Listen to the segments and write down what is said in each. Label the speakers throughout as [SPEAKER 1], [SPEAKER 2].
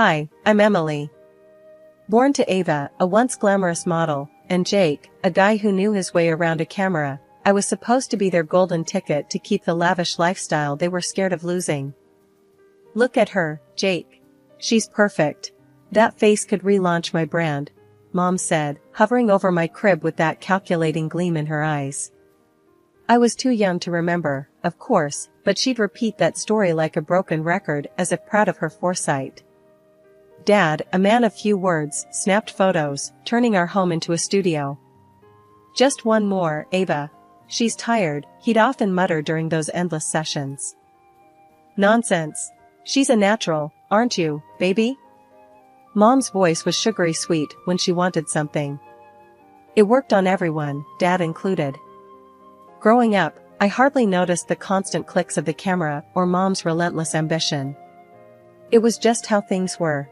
[SPEAKER 1] Hi, I'm Emily. Born to Ava, a once glamorous model, and Jake, a guy who knew his way around a camera, I was supposed to be their golden ticket to keep the lavish lifestyle they were scared of losing. Look at her, Jake. She's perfect. That face could relaunch my brand, Mom said, hovering over my crib with that calculating gleam in her eyes. I was too young to remember, of course, but she'd repeat that story like a broken record as if proud of her foresight. Dad, a man of few words, snapped photos, turning our home into a studio. Just one more, Ava. She's tired, he'd often mutter during those endless sessions. Nonsense. She's a natural, aren't you, baby? Mom's voice was sugary sweet when she wanted something. It worked on everyone, Dad included. Growing up, I hardly noticed the constant clicks of the camera or Mom's relentless ambition. It was just how things were.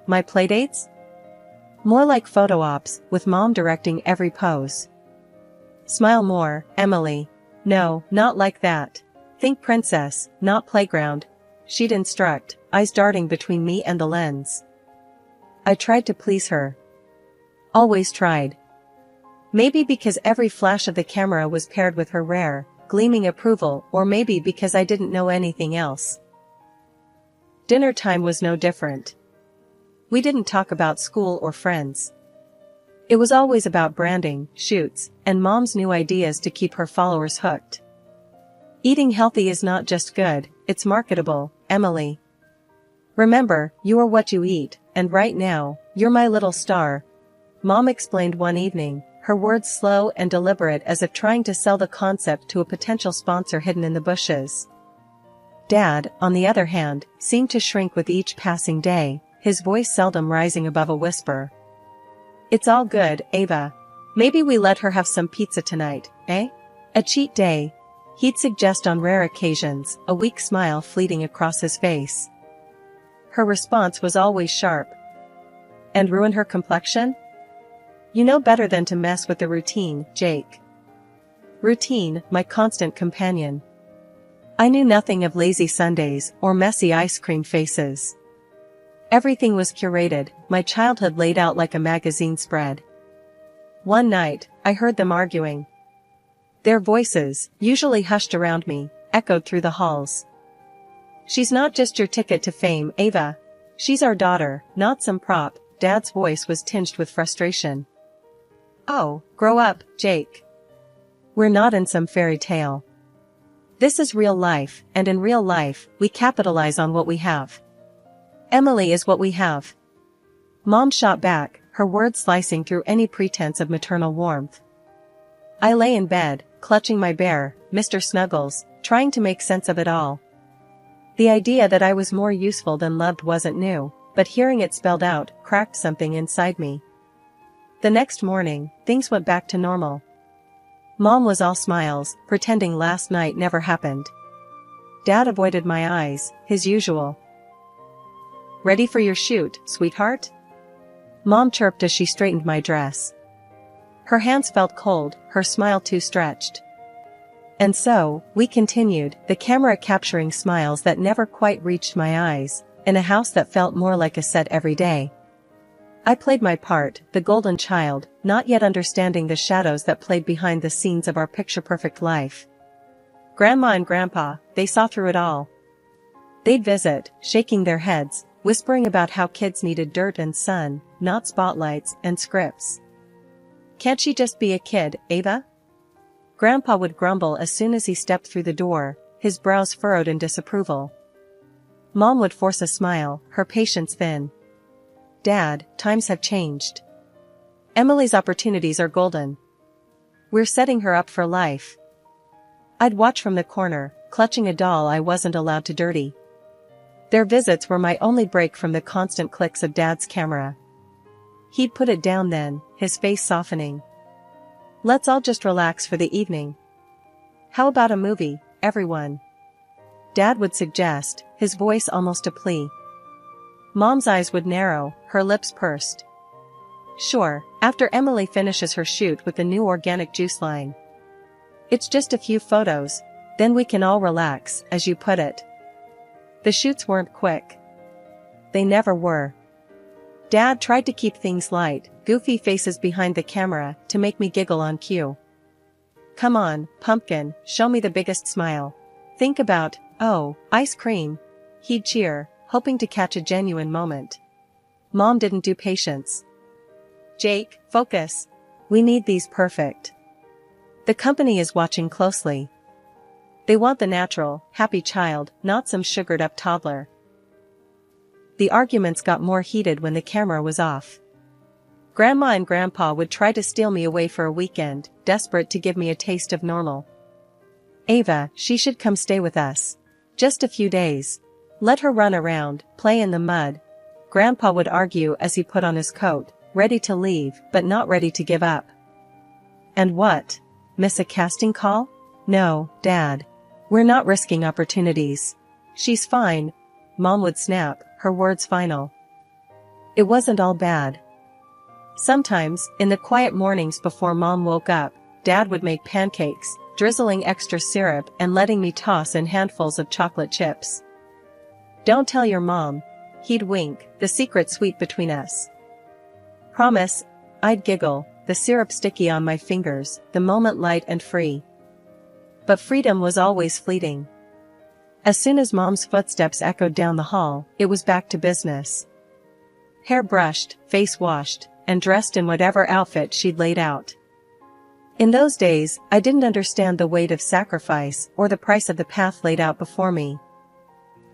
[SPEAKER 1] My playdates? More like photo ops, with Mom directing every pose. Smile more, Emily. No, not like that. Think princess, not playground. She'd instruct, eyes darting between me and the lens. I tried to please her. Always tried. Maybe because every flash of the camera was paired with her rare, gleaming approval, or maybe because I didn't know anything else. Dinner time was no different. We didn't talk about school or friends. It was always about branding, shoots, and Mom's new ideas to keep her followers hooked. Eating healthy is not just good, it's marketable, Emily. Remember, you are what you eat, and right now, you're my little star. Mom explained one evening, her words slow and deliberate as if trying to sell the concept to a potential sponsor hidden in the bushes. Dad, on the other hand, seemed to shrink with each passing day, his voice seldom rising above a whisper. It's all good, Ava. Maybe we let her have some pizza tonight, eh? A cheat day, he'd suggest on rare occasions, a weak smile fleeting across his face. Her response was always sharp. And ruin her complexion? You know better than to mess with the routine, Jake. Routine, my constant companion. I knew nothing of lazy Sundays or messy ice cream faces. Everything was curated, my childhood laid out like a magazine spread. One night, I heard them arguing. Their voices, usually hushed around me, echoed through the halls. She's not just your ticket to fame, Ava. She's our daughter, not some prop. Dad's voice was tinged with frustration. Oh, grow up, Jake. We're not in some fairy tale. This is real life, and in real life, we capitalize on what we have. Emily is what we have. Mom shot back, her words slicing through any pretense of maternal warmth. I lay in bed, clutching my bear, Mr. Snuggles, trying to make sense of it all. The idea that I was more useful than loved wasn't new, but hearing it spelled out cracked something inside me. The next morning, things went back to normal. Mom was all smiles, pretending last night never happened. Dad avoided my eyes, his usual. Ready for your shoot, sweetheart? Mom chirped as she straightened my dress. Her hands felt cold, her smile too stretched. And so, we continued, the camera capturing smiles that never quite reached my eyes, in a house that felt more like a set every day. I played my part, the golden child, not yet understanding the shadows that played behind the scenes of our picture-perfect life. Grandma and Grandpa, they saw through it all. They'd visit, shaking their heads, whispering about how kids needed dirt and sun, not spotlights and scripts. Can't she just be a kid, Ava? Grandpa would grumble as soon as he stepped through the door, his brows furrowed in disapproval. Mom would force a smile, her patience thin. Dad, times have changed. Emily's opportunities are golden. We're setting her up for life. I'd watch from the corner, clutching a doll I wasn't allowed to dirty. Their visits were my only break from the constant clicks of Dad's camera. He'd put it down then, his face softening. Let's all just relax for the evening. How about a movie, everyone? Dad would suggest, his voice almost a plea. Mom's eyes would narrow, her lips pursed. Sure, after Emily finishes her shoot with the new organic juice line. It's just a few photos, then we can all relax, as you put it. The shoots weren't quick. they never were. Dad tried to keep things light, goofy faces behind the camera, to make me giggle on cue. Come on, pumpkin, show me the biggest smile. Think about, oh, ice cream. He'd cheer, hoping to catch a genuine moment. Mom didn't do patience. Jake, focus. We need these perfect. The company is watching closely. They want the natural, happy child, not some sugared-up toddler. The arguments got more heated when the camera was off. Grandma and Grandpa would try to steal me away for a weekend, desperate to give me a taste of normal. Ava, she should come stay with us. Just a few days. Let her run around, play in the mud. Grandpa would argue as he put on his coat, ready to leave, but not ready to give up. And what? Miss a casting call? No, Dad. We're not risking opportunities. She's fine. Mom would snap, her words final. It wasn't all bad. Sometimes, in the quiet mornings before Mom woke up, Dad would make pancakes, drizzling extra syrup and letting me toss in handfuls of chocolate chips. Don't tell your mom. He'd wink, the secret sweet between us. Promise. I'd giggle, the syrup sticky on my fingers, the moment light and free. But freedom was always fleeting. As soon as Mom's footsteps echoed down the hall, it was back to business. Hair brushed, face washed, and dressed in whatever outfit she'd laid out. In those days, I didn't understand the weight of sacrifice or the price of the path laid out before me.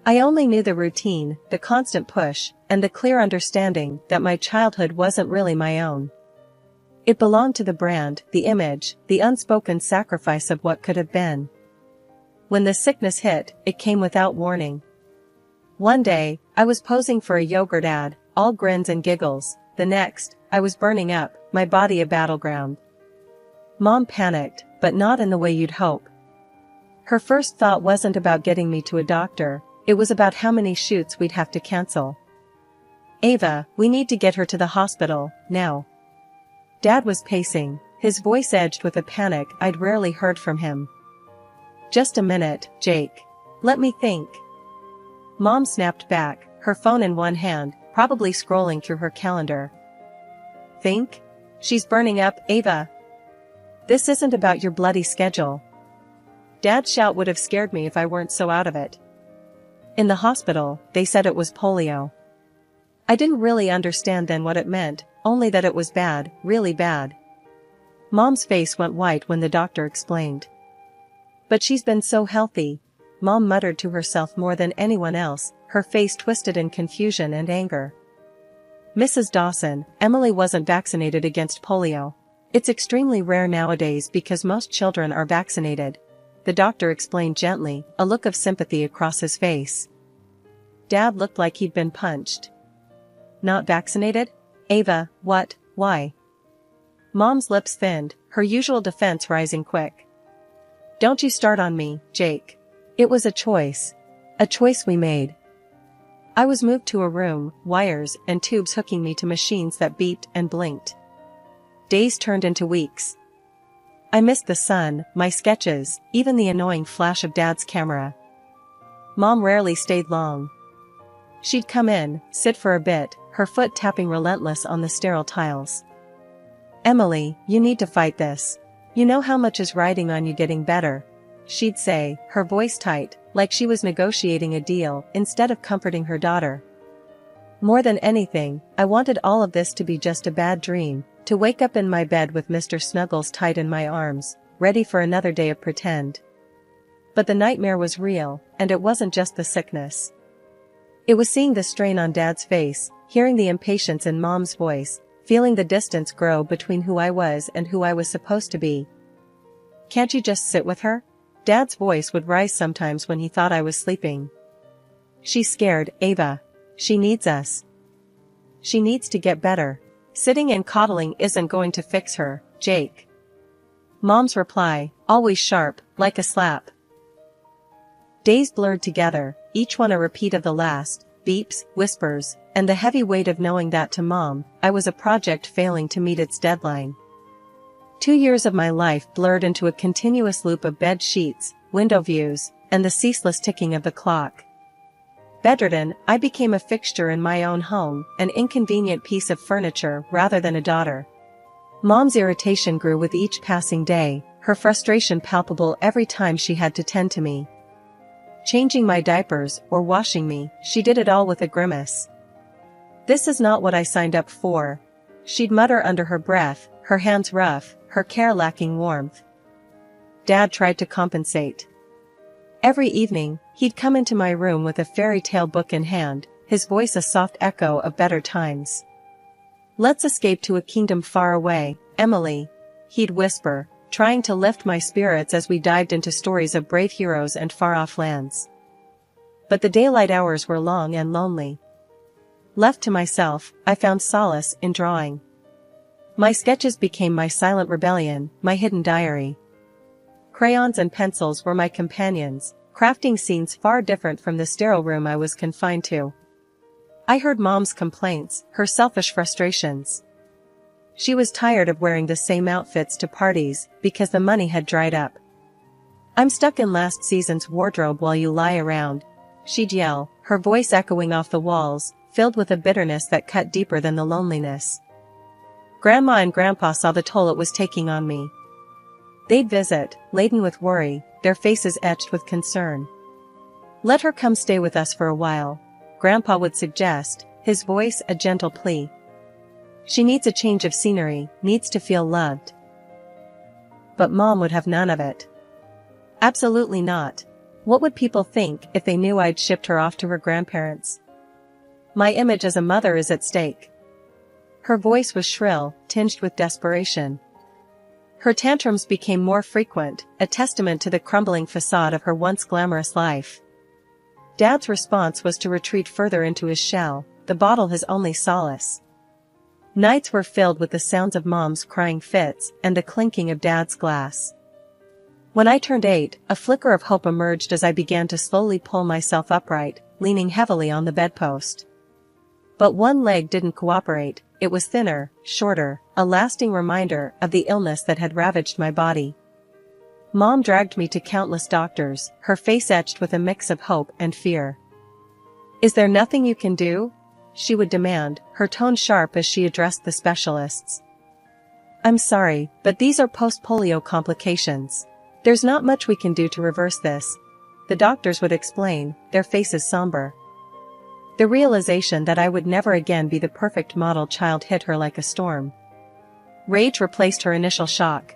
[SPEAKER 1] I only knew the routine, the constant push, and the clear understanding that my childhood wasn't really my own. It belonged to the brand, the image, the unspoken sacrifice of what could have been. When the sickness hit, it came without warning. One day, I was posing for a yogurt ad, all grins and giggles. The next, I was burning up, my body a battleground. Mom panicked, but not in the way you'd hope. Her first thought wasn't about getting me to a doctor, it was about how many shoots we'd have to cancel. Ava, we need to get her to the hospital, now. Dad was pacing, his voice edged with a panic I'd rarely heard from him. Just a minute, Jake. Let me think. Mom snapped back, her phone in one hand, probably scrolling through her calendar. Think? She's burning up, Ava. This isn't about your bloody schedule. Dad's shout would have scared me if I weren't so out of it. In the hospital, they said it was polio. I didn't really understand then what it meant, only that it was bad, really bad. Mom's face went white when the doctor explained. But she's been so healthy, Mom muttered to herself more than anyone else, her face twisted in confusion and anger. Mrs. Dawson, Emily wasn't vaccinated against polio. It's extremely rare nowadays because most children are vaccinated. The doctor explained gently, a look of sympathy across his face. Dad looked like he'd been punched. Not vaccinated? Ava, what, why? Mom's lips thinned, her usual defense rising quick. Don't you start on me, Jake. It was a choice. A choice we made. I was moved to a room, wires and tubes hooking me to machines that beeped and blinked. Days turned into weeks. I missed the sun, my sketches, even the annoying flash of Dad's camera. Mom rarely stayed long. She'd come in, sit for a bit, her foot tapping relentless on the sterile tiles. Emily, you need to fight this. You know how much is riding on you getting better, she'd say, her voice tight, like she was negotiating a deal instead of comforting her daughter. More than anything, I wanted all of this to be just a bad dream, to wake up in my bed with Mr. Snuggles tight in my arms, ready for another day of pretend. But the nightmare was real, and it wasn't just the sickness. It was seeing the strain on Dad's face, hearing the impatience in Mom's voice, feeling the distance grow between who I was and who I was supposed to be. Can't you just sit with her? Dad's voice would rise sometimes when he thought I was sleeping. She's scared, Ava. She needs us. She needs to get better. Sitting and coddling isn't going to fix her, Jake. Mom's reply, always sharp, like a slap. Days blurred together, each one a repeat of the last, beeps, whispers, and the heavy weight of knowing that to Mom, I was a project failing to meet its deadline. 2 years of my life blurred into a continuous loop of bed sheets, window views, and the ceaseless ticking of the clock. Bedridden, I became a fixture in my own home, an inconvenient piece of furniture rather than a daughter. Mom's irritation grew with each passing day, her frustration palpable every time she had to tend to me. Changing my diapers or washing me, she did it all with a grimace. "This is not what I signed up for," she'd mutter under her breath, her hands rough, her care lacking warmth. Dad tried to compensate. Every evening, he'd come into my room with a fairy tale book in hand, his voice a soft echo of better times. "Let's escape to a kingdom far away, Emily," he'd whisper, trying to lift my spirits as we dived into stories of brave heroes and far-off lands. But the daylight hours were long and lonely. Left to myself, I found solace in drawing. My sketches became my silent rebellion, my hidden diary. Crayons and pencils were my companions, crafting scenes far different from the sterile room I was confined to. I heard Mom's complaints, her selfish frustrations. She was tired of wearing the same outfits to parties because the money had dried up. "I'm stuck in last season's wardrobe while you lie around," she'd yell, her voice echoing off the walls, filled with a bitterness that cut deeper than the loneliness. Grandma and Grandpa saw the toll it was taking on me. They'd visit, laden with worry, their faces etched with concern. "Let her come stay with us for a while," Grandpa would suggest, his voice a gentle plea. "She needs a change of scenery, needs to feel loved." But Mom would have none of it. Absolutely not. What would people think if they knew I'd shipped her off to her grandparents? My image as a mother is at stake. Her voice was shrill, tinged with desperation. Her tantrums became more frequent, a testament to the crumbling facade of her once glamorous life. Dad's response was to retreat further into his shell, the bottle his only solace. Nights were filled with the sounds of Mom's crying fits and the clinking of Dad's glass. When I turned 8, a flicker of hope emerged as I began to slowly pull myself upright, leaning heavily on the bedpost. But one leg didn't cooperate. It was thinner, shorter, a lasting reminder of the illness that had ravaged my body. Mom dragged me to countless doctors, her face etched with a mix of hope and fear. "Is there nothing you can do?" she would demand, her tone sharp as she addressed the specialists. "I'm sorry, but these are post-polio complications. There's not much we can do to reverse this," the doctors would explain, their faces somber. The realization that I would never again be the perfect model child hit her like a storm. Rage replaced her initial shock.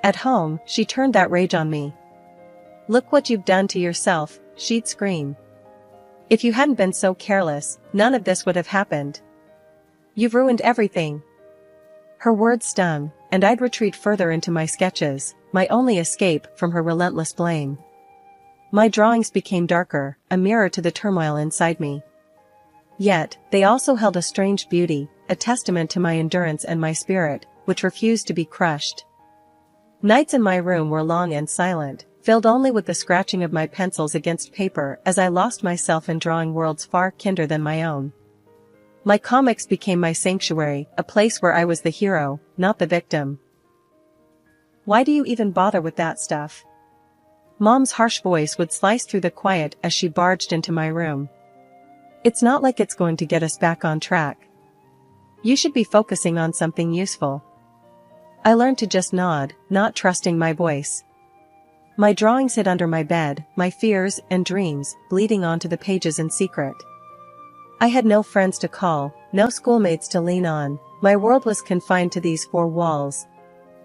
[SPEAKER 1] At home, she turned that rage on me. "Look what you've done to yourself," she'd scream. "If you hadn't been so careless, none of this would have happened. You've ruined everything." Her words stung, and I'd retreat further into my sketches, my only escape from her relentless blame. My drawings became darker, a mirror to the turmoil inside me. Yet, they also held a strange beauty, a testament to my endurance and my spirit, which refused to be crushed. Nights in my room were long and silent, filled only with the scratching of my pencils against paper as I lost myself in drawing worlds far kinder than my own. My comics became my sanctuary, a place where I was the hero, not the victim. "Why do you even bother with that stuff?" Mom's harsh voice would slice through the quiet as she barged into my room. "It's not like it's going to get us back on track. You should be focusing on something useful." I learned to just nod, not trusting my voice. My drawings hid under my bed, my fears and dreams bleeding onto the pages in secret. I had no friends to call, no schoolmates to lean on, my world was confined to these 4 walls.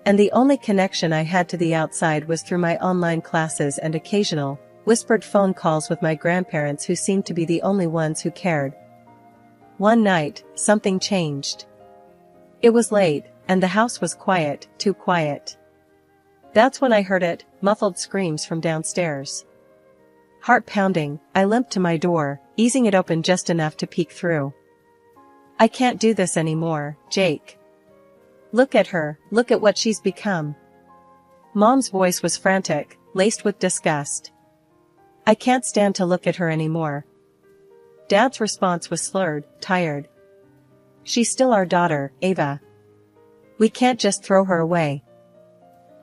[SPEAKER 1] And the only connection I had to the outside was through my online classes and occasional, whispered phone calls with my grandparents who seemed to be the only ones who cared. One night, something changed. It was late, and the house was quiet, too quiet. That's when I heard it, muffled screams from downstairs. Heart pounding, I limped to my door, easing it open just enough to peek through. "I can't do this anymore, Jake. Look at her, look at what she's become." Mom's voice was frantic, laced with disgust. "I can't stand to look at her anymore." Dad's response was slurred, tired. "She's still our daughter, Ava. We can't just throw her away."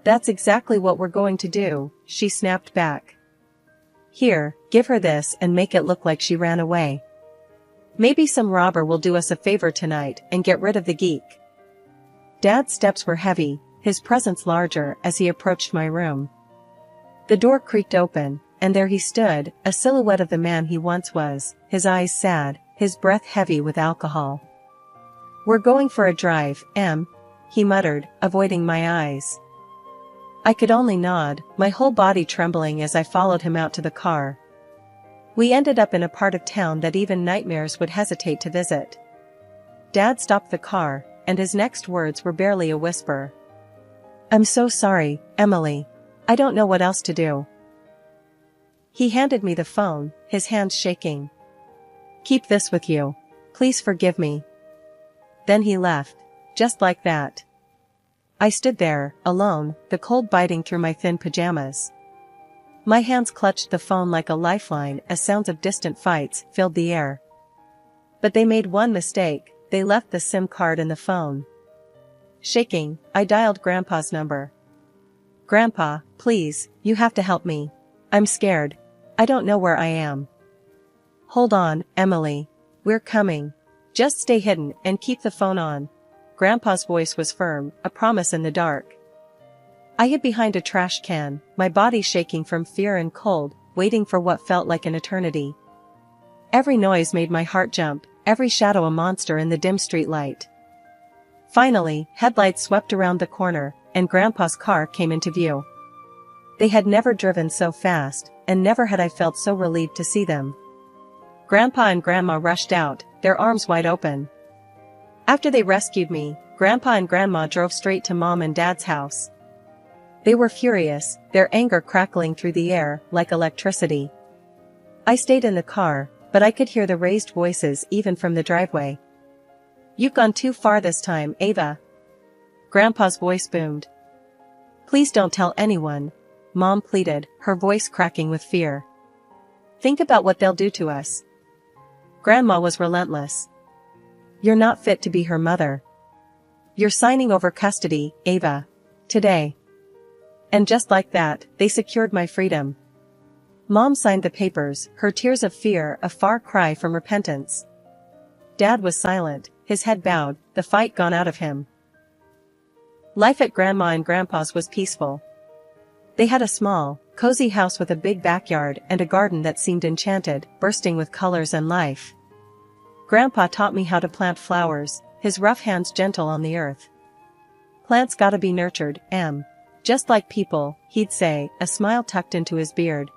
[SPEAKER 1] "That's exactly what we're going to do," she snapped back. Here, give her this and make it look like she ran away. Maybe some robber will do us a favor tonight and get rid of the geek. Dad's steps were heavy, his presence larger as he approached my room. The door creaked open, and there he stood, a silhouette of the man he once was, his eyes sad, his breath heavy with alcohol. "We're going for a drive, Em," he muttered, avoiding my eyes. I could only nod, my whole body trembling as I followed him out to the car. We ended up in a part of town that even nightmares would hesitate to visit. Dad stopped the car, and his next words were barely a whisper. "I'm so sorry, Emily. I don't know what else to do." He handed me the phone, his hands shaking. "Keep this with you. Please forgive me." Then he left, just like that. I stood there, alone, the cold biting through my thin pajamas. My hands clutched the phone like a lifeline as sounds of distant fights filled the air. But they made one mistake, they left the SIM card in the phone. Shaking, I dialed Grandpa's number. "Grandpa, please, you have to help me. I'm scared. I don't know where I am." "Hold on, Emily. We're coming. Just stay hidden and keep the phone on." Grandpa's voice was firm, a promise in the dark. I hid behind a trash can, my body shaking from fear and cold, waiting for what felt like an eternity. Every noise made my heart jump, every shadow a monster in the dim street light. Finally, headlights swept around the corner, and Grandpa's car came into view. They had never driven so fast, and never had I felt so relieved to see them. Grandpa and Grandma rushed out, their arms wide open. After they rescued me, Grandpa and Grandma drove straight to Mom and Dad's house. They were furious, their anger crackling through the air like electricity. I stayed in the car, but I could hear the raised voices even from the driveway. "You've gone too far this time, Ava." Grandpa's voice boomed. "Please don't tell anyone," Mom pleaded, her voice cracking with fear. "Think about what they'll do to us." Grandma was relentless. "You're not fit to be her mother. You're signing over custody, Ava. Today." And just like that, they secured my freedom. Mom signed the papers, her tears of fear a far cry from repentance. Dad was silent, his head bowed, the fight gone out of him. Life at Grandma and Grandpa's was peaceful. They had a small, cozy house with a big backyard and a garden that seemed enchanted, bursting with colors and life. Grandpa taught me how to plant flowers, his rough hands gentle on the earth. "Plants gotta be nurtured, Em. Just like people," he'd say, a smile tucked into his beard.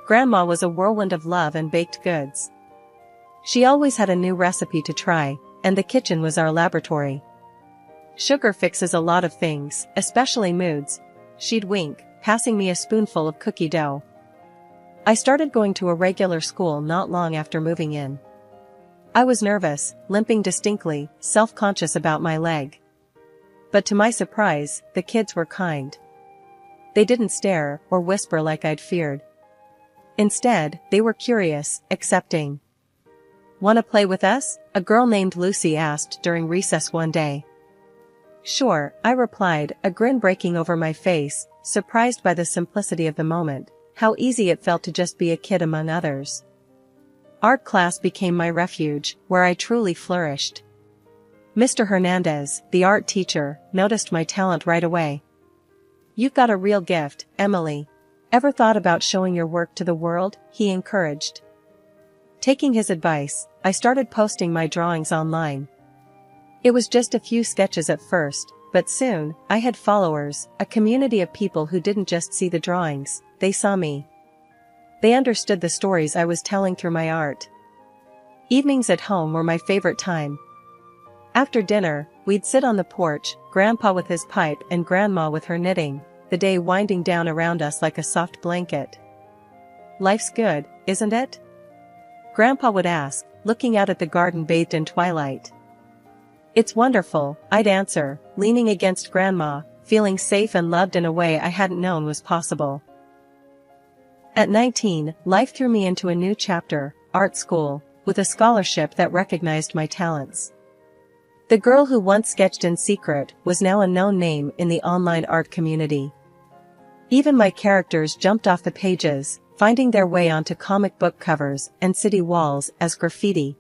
[SPEAKER 1] Grandma was a whirlwind of love and baked goods. She always had a new recipe to try, and the kitchen was our laboratory. "Sugar fixes a lot of things, especially moods," she'd wink, passing me a spoonful of cookie dough. I started going to a regular school not long after moving in. I was nervous, limping distinctly, self-conscious about my leg. But to my surprise, the kids were kind. They didn't stare or whisper like I'd feared. Instead, they were curious, accepting. "Wanna play with us?" a girl named Lucy asked during recess one day. "Sure," I replied, a grin breaking over my face, surprised by the simplicity of the moment, how easy it felt to just be a kid among others. Art class became my refuge, where I truly flourished. Mr. Hernandez, the art teacher, noticed my talent right away. "You've got a real gift, Emily. Ever thought about showing your work to the world?" he encouraged. Taking his advice, I started posting my drawings online. It was just a few sketches at first, but soon, I had followers, a community of people who didn't just see the drawings, they saw me. They understood the stories I was telling through my art. Evenings at home were my favorite time. After dinner, we'd sit on the porch, Grandpa with his pipe and Grandma with her knitting, the day winding down around us like a soft blanket. "Life's good, isn't it?" Grandpa would ask, looking out at the garden bathed in twilight. "It's wonderful," I'd answer, leaning against Grandma, feeling safe and loved in a way I hadn't known was possible. At 19, life threw me into a new chapter, art school, with a scholarship that recognized my talents. The girl who once sketched in secret was now a known name in the online art community. Even my characters jumped off the pages, finding their way onto comic book covers and city walls as graffiti.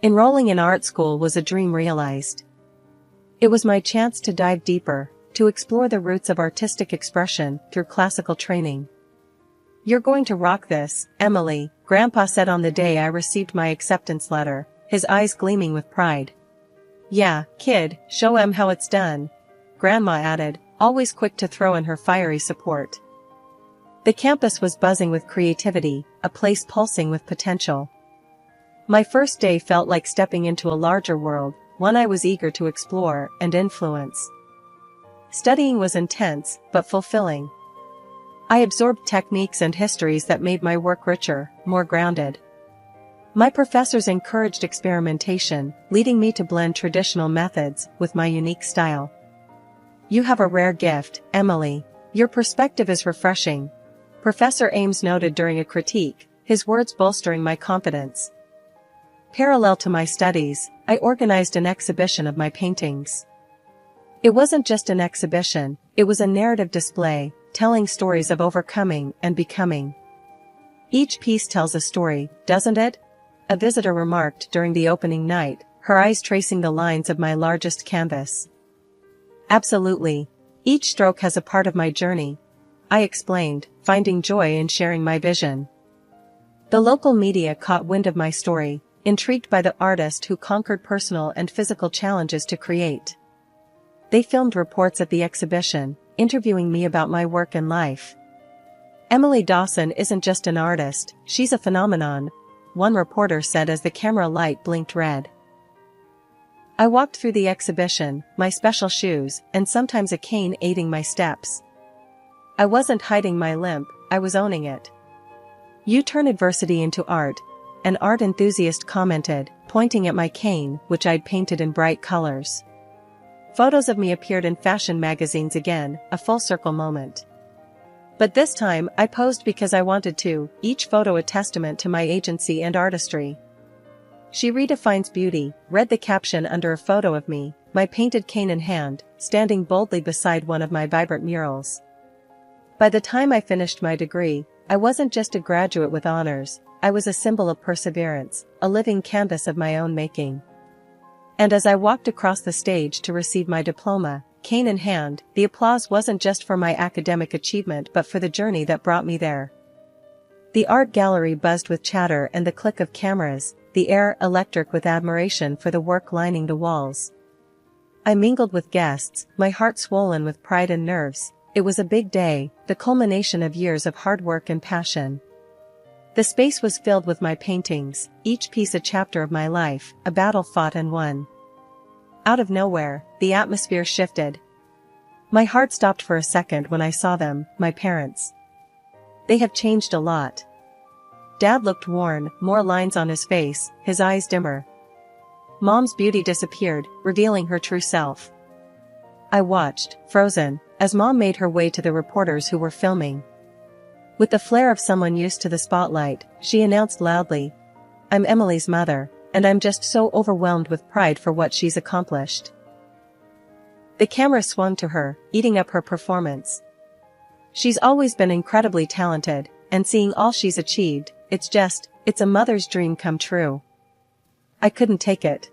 [SPEAKER 1] Enrolling in art school was a dream realized. It was my chance to dive deeper, to explore the roots of artistic expression through classical training. "You're going to rock this, Emily," Grandpa said on the day I received my acceptance letter, his eyes gleaming with pride. "Yeah, kid, show 'em how it's done," Grandma added, always quick to throw in her fiery support. The campus was buzzing with creativity, a place pulsing with potential. My first day felt like stepping into a larger world, one I was eager to explore and influence. Studying was intense, but fulfilling. I absorbed techniques and histories that made my work richer, more grounded. My professors encouraged experimentation, leading me to blend traditional methods with my unique style. "You have a rare gift, Emily. Your perspective is refreshing," Professor Ames noted during a critique, his words bolstering my confidence. Parallel to my studies, I organized an exhibition of my paintings. It wasn't just an exhibition, it was a narrative display, telling stories of overcoming and becoming. "Each piece tells a story, doesn't it?" a visitor remarked during the opening night, her eyes tracing the lines of my largest canvas. "Absolutely. Each stroke has a part of my journey," I explained, finding joy in sharing my vision. The local media caught wind of my story, intrigued by the artist who conquered personal and physical challenges to create. They filmed reports at the exhibition, interviewing me about my work and life. "Emily Dawson isn't just an artist, she's a phenomenon," one reporter said as the camera light blinked red. I walked through the exhibition, my special shoes, and sometimes a cane aiding my steps. I wasn't hiding my limp, I was owning it. "You turn adversity into art," an art enthusiast commented, pointing at my cane, which I'd painted in bright colors. Photos of me appeared in fashion magazines again, a full-circle moment. But this time, I posed because I wanted to, each photo a testament to my agency and artistry. "She redefines beauty," read the caption under a photo of me, my painted cane in hand, standing boldly beside one of my vibrant murals. By the time I finished my degree, I wasn't just a graduate with honors, I was a symbol of perseverance, a living canvas of my own making. And as I walked across the stage to receive my diploma, cane in hand, the applause wasn't just for my academic achievement but for the journey that brought me there. The art gallery buzzed with chatter and the click of cameras, the air electric with admiration for the work lining the walls. I mingled with guests, my heart swollen with pride and nerves. It was a big day, the culmination of years of hard work and passion. The space was filled with my paintings, each piece a chapter of my life, a battle fought and won. Out of nowhere, the atmosphere shifted. My heart stopped for a second when I saw them, my parents. They have changed a lot. Dad looked worn, more lines on his face, his eyes dimmer. Mom's beauty disappeared, revealing her true self. I watched, frozen, as Mom made her way to the reporters who were filming. With the flair of someone used to the spotlight, she announced loudly, "I'm Emily's mother, and I'm just so overwhelmed with pride for what she's accomplished." The camera swung to her, eating up her performance. She's always been incredibly talented, and seeing all she's achieved, it's a mother's dream come true. I couldn't take it.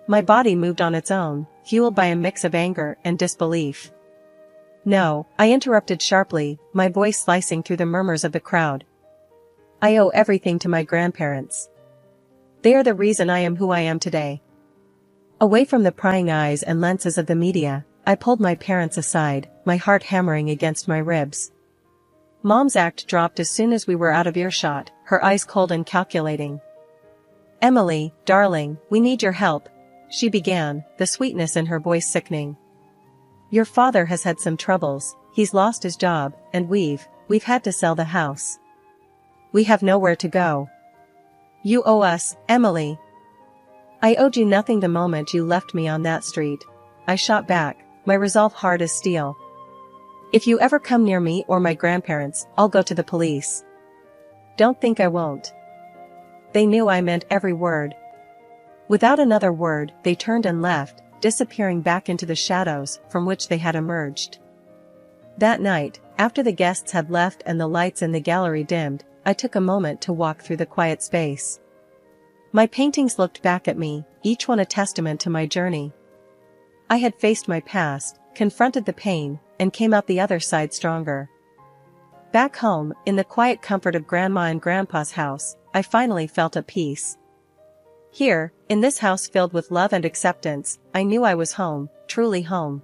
[SPEAKER 1] My body moved on its own, fueled by a mix of anger and disbelief. "No," I interrupted sharply, my voice slicing through the murmurs of the crowd. "I owe everything to my grandparents. They are the reason I am who I am today." Away from the prying eyes and lenses of the media, I pulled my parents aside, my heart hammering against my ribs. Mom's act dropped as soon as we were out of earshot, her eyes cold and calculating. "Emily, darling, we need your help," she began, the sweetness in her voice sickening. "Your father has had some troubles, he's lost his job, and we've had to sell the house. We have nowhere to go. You owe us, Emily." "I owed you nothing the moment you left me on that street," I shot back, my resolve hard as steel. "If you ever come near me or my grandparents, I'll go to the police." "Don't think I won't." They knew I meant every word. Without another word, they turned and left, disappearing back into the shadows from which they had emerged. That night, After the guests had left and the lights in the gallery dimmed, I took a moment to walk through the quiet space. My paintings looked back at me, each one a testament to my journey. I had faced my past, confronted the pain, and came out the other side stronger. Back home, in the quiet comfort of Grandma and Grandpa's house, I finally felt at peace. Here, in this house filled with love and acceptance, I knew I was home, truly home.